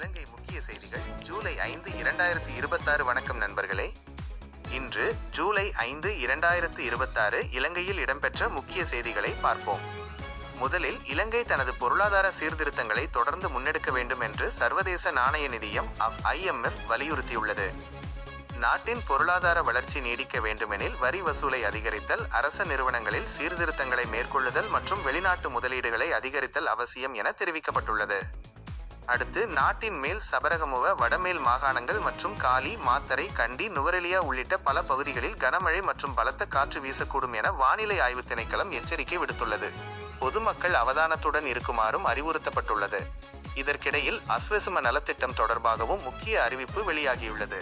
இலங்கை முக்கிய செய்திகள் ஜூலை 5, 2026. வணக்கம் நண்பர்களே. இன்று ஜூலை 5, 2026 இலங்கையில் இடம்பெற்ற முக்கிய செய்திகளை பார்ப்போம். முதலில் இலங்கை தனது பொருளாதார சீர்திருத்தங்களை தொடர்ந்து முன்னெடுக்க வேண்டும் என்று சர்வதேச நாணய நிதியம் IMF வலியுறுத்தியுள்ளது. நாட்டின் பொருளாதார வளர்ச்சி நீடிக்க வேண்டுமெனில் வரி வசூலை அதிகரித்தல், அரச நிறுவனங்களில் சீர்திருத்தங்களை மேற்கொள்ளுதல் மற்றும் வெளிநாட்டு முதலீடுகளை அதிகரித்தல் அவசியம் என தெரிவிக்கப்பட்டுள்ளது. அடுத்து, நாட்டின் மேல் சபரகமுவ, வடமேல் மாகாணங்கள் மற்றும் காலி, மாத்தறை, கண்டி, நுவரெலியா உள்ளிட்ட பல பகுதிகளில் கனமழை மற்றும் பலத்த காற்று வீசக்கூடும் என வானிலை ஆய்வு திணைக்களம் எச்சரிக்கை விடுத்துள்ளது. பொதுமக்கள் அவதானத்துடன் இருக்குமாறும் அறிவுறுத்தப்பட்டுள்ளது. இதற்கிடையில் அஸ்வெசும நலத்திட்டம் தொடர்பாகவும் முக்கிய அறிவிப்பு வெளியாகியுள்ளது.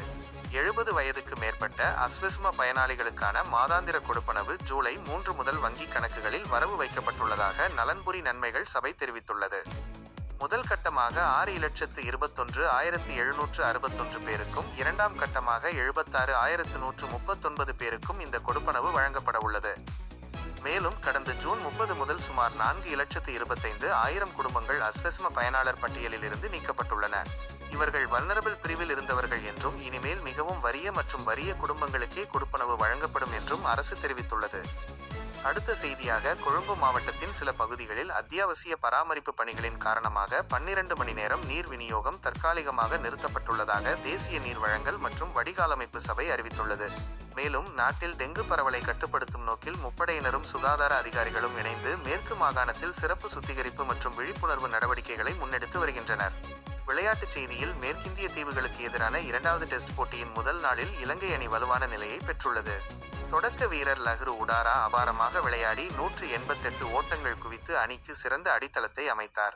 70 வயதுக்கு மேற்பட்ட அஸ்வெசும பயனாளிகளுக்கான மாதாந்திர கொடுப்பனவு ஜூலை 3 முதல் வங்கிக் கணக்குகளில் வரவு வைக்கப்பட்டுள்ளதாக நலன்புரி நன்மைகள் சபை தெரிவித்துள்ளது. முதல் கட்டமாக 6,21,761 பேருக்கும், இரண்டாம் கட்டமாக 76,139 பேருக்கும் இந்த கொடுப்பனவு வழங்கப்பட உள்ளது. மேலும் கடந்த ஜூன் 30 முதல் சுமார் 4,25,000 குடும்பங்கள் அஸ்வெசும பயனாளர் பட்டியலில் இருந்து நீக்கப்பட்டுள்ளன. இவர்கள் வல்னரபிள் பிரிவில் இருந்தவர்கள் என்றும் இனிமேல் மிகவும் வறிய மற்றும் வறிய குடும்பங்களுக்கே கொடுப்பனவு வழங்கப்படும் என்றும் அரசு தெரிவித்துள்ளது. அடுத்த செய்தியாக, கொழும்பு மாவட்டத்தின் சில பகுதிகளில் அத்தியாவசிய பராமரிப்பு பணிகளின் காரணமாக 12 மணி நேரம் நீர் விநியோகம் தற்காலிகமாக நிறுத்தப்பட்டுள்ளதாக தேசிய நீர் வழங்கல் மற்றும் வடிகாலமைப்பு சபை அறிவித்துள்ளது. மேலும் நாட்டில் டெங்கு பரவலை கட்டுப்படுத்தும் நோக்கில் முப்படையினரும் சுகாதார அதிகாரிகளும் இணைந்து மேற்கு மாகாணத்தில் சிறப்பு சுத்திகரிப்பு மற்றும் விழிப்புணர்வு நடவடிக்கைகளை முன்னெடுத்து வருகின்றனர். விளையாட்டுச் செய்தியில், மேற்கிந்திய தீவுகளுக்கு எதிரான 2வது டெஸ்ட் போட்டியின் முதல் நாளில் இலங்கை அணி வலுவான நிலையை பெற்றுள்ளது. தொடக்க வீரர் லஹ்ரு உடாரா அபாரமாக விளையாடி 188 ஓட்டங்கள் குவித்து அணிக்கு சிறந்த அடித்தளத்தை அமைத்தார்.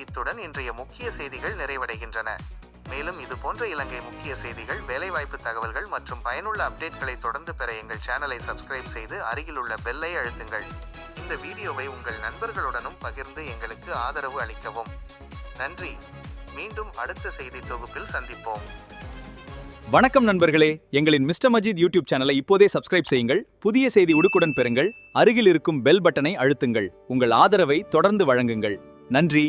இத்துடன் இன்றைய முக்கிய செய்திகள் நிறைவடைகின்றன. மேலும் இதுபோன்ற இலங்கை முக்கிய செய்திகள், வேலைவாய்ப்பு தகவல்கள் மற்றும் பயனுள்ள அப்டேட்களை தொடர்ந்து பெற எங்கள் சேனலை சப்ஸ்கிரைப் செய்து அருகிலுள்ள பெல்லை அழுத்துங்கள். இந்த வீடியோவை உங்கள் நண்பர்களுடனும் பகிர்ந்து எங்களுக்கு ஆதரவு அளிக்கவும். நன்றி. மீண்டும் அடுத்த செய்தி தொகுப்பில் சந்திப்போம். வணக்கம் நண்பர்களே, எங்களின் மிஸ்டர் மஜீத் யூடியூப் சேனலை இப்போதே சப்ஸ்கிரைப் செய்யுங்கள். புதிய செய்தி உடனுக்குடன் பெறுங்கள். அருகில் இருக்கும் பெல் பட்டனை அழுத்துங்கள். உங்கள் ஆதரவை தொடர்ந்து வழங்குங்கள். நன்றி.